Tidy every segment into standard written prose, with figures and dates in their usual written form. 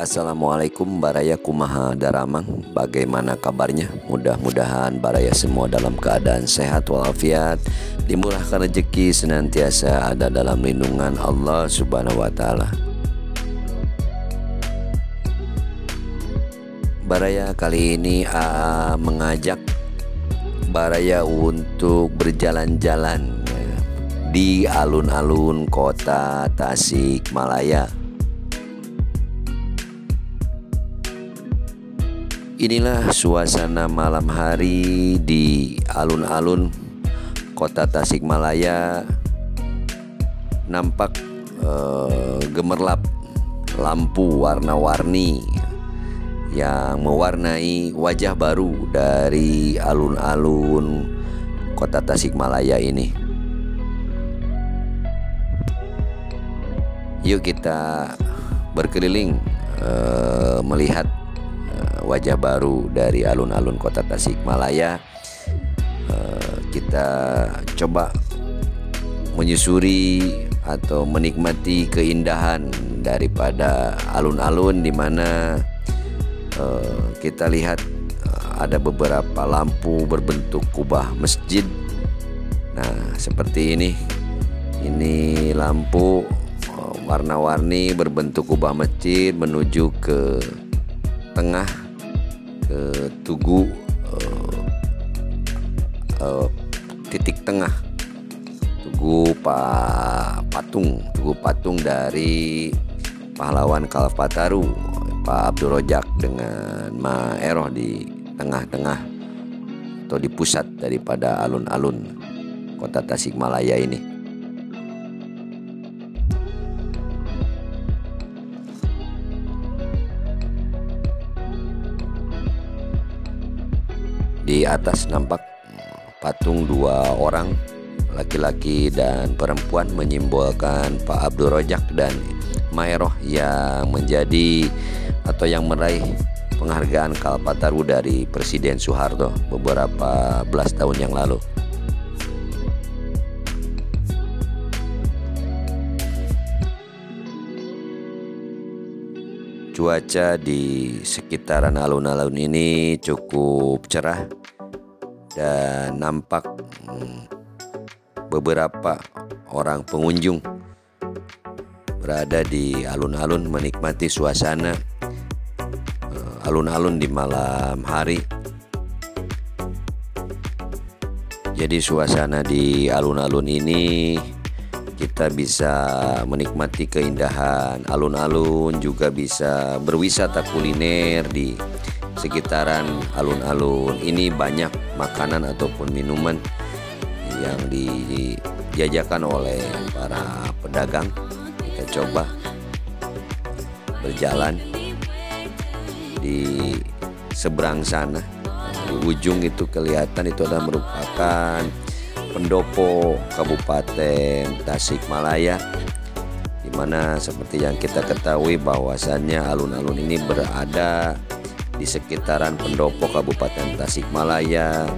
Assalamualaikum Baraya kumaha daramang. Bagaimana kabarnya? Mudah-mudahan Baraya semua dalam keadaan sehat walafiat, dimurahkan rezeki, senantiasa ada dalam lindungan Allah Subhanahu wa taala. Baraya kali ini mengajak Baraya untuk berjalan-jalan di alun-alun kota Tasikmalaya. Inilah suasana malam hari di alun-alun kota Tasikmalaya. Nampak gemerlap lampu warna-warni yang mewarnai wajah baru dari alun-alun kota Tasikmalaya ini. Yuk kita berkeliling melihat wajah baru dari alun-alun kota Tasikmalaya. Kita coba menyusuri atau menikmati keindahan daripada alun-alun, di mana kita lihat ada beberapa lampu berbentuk kubah masjid. Nah, seperti ini. Ini lampu warna-warni berbentuk kubah masjid menuju ke tengah, ke tugu titik tengah tugu patung dari pahlawan Kalpataru Pak Abdul Rojak dengan Ma Eroh di tengah-tengah atau di pusat daripada alun-alun kota Tasikmalaya ini. Di atas nampak patung dua orang, laki-laki dan perempuan, menyimbolkan Pak Abdul Rojak dan Ma Eroh yang menjadi atau yang meraih penghargaan Kalpataru dari Presiden Soeharto beberapa belas tahun yang lalu. Cuaca di sekitaran alun-alun ini cukup cerah dan nampak beberapa orang pengunjung berada di alun-alun menikmati suasana alun-alun di malam hari. Jadi suasana di alun-alun ini kita bisa menikmati keindahan alun-alun, juga bisa berwisata kuliner di sekitaran alun-alun ini. Banyak makanan ataupun minuman yang dijajakan oleh para pedagang. Kita coba berjalan di seberang sana. Di ujung itu kelihatan itu adalah merupakan pendopo Kabupaten Tasikmalaya, di mana seperti yang kita ketahui bahwasannya alun-alun ini berada di sekitaran pendopo Kabupaten Tasikmalaya,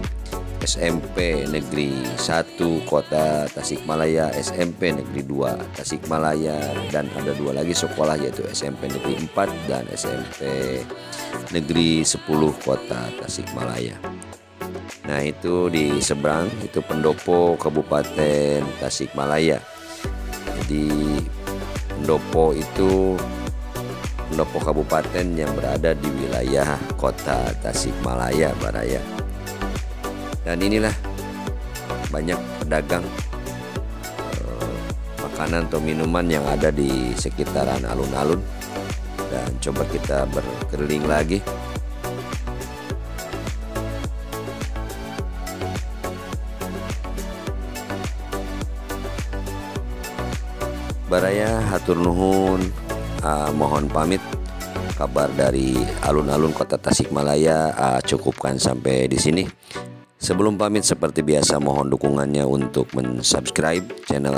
SMP Negeri 1 Kota Tasikmalaya, SMP Negeri 2 Tasikmalaya, dan ada dua lagi sekolah yaitu SMP Negeri 4 dan SMP Negeri 10 Kota Tasikmalaya. Nah, itu di seberang itu pendopo Kabupaten Tasikmalaya. Jadi pendopo itu pendopo kabupaten yang berada di wilayah kota Tasikmalaya, Baraya. Dan inilah banyak pedagang makanan atau minuman yang ada di sekitaran alun-alun. Dan coba kita berkeliling lagi. Baraya hatur nuhun, mohon pamit. Kabar dari alun-alun kota Tasikmalaya cukupkan sampai di sini. Sebelum pamit, seperti biasa mohon dukungannya untuk mensubscribe channel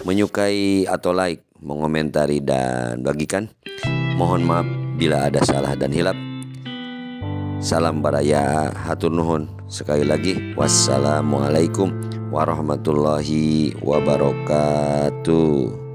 menyukai atau like, mengomentari dan bagikan. Mohon maaf bila ada salah dan hilap. Salam Baraya, hatur nuhun. Sekali lagi, wassalamualaikum warahmatullahi wabarakatuh.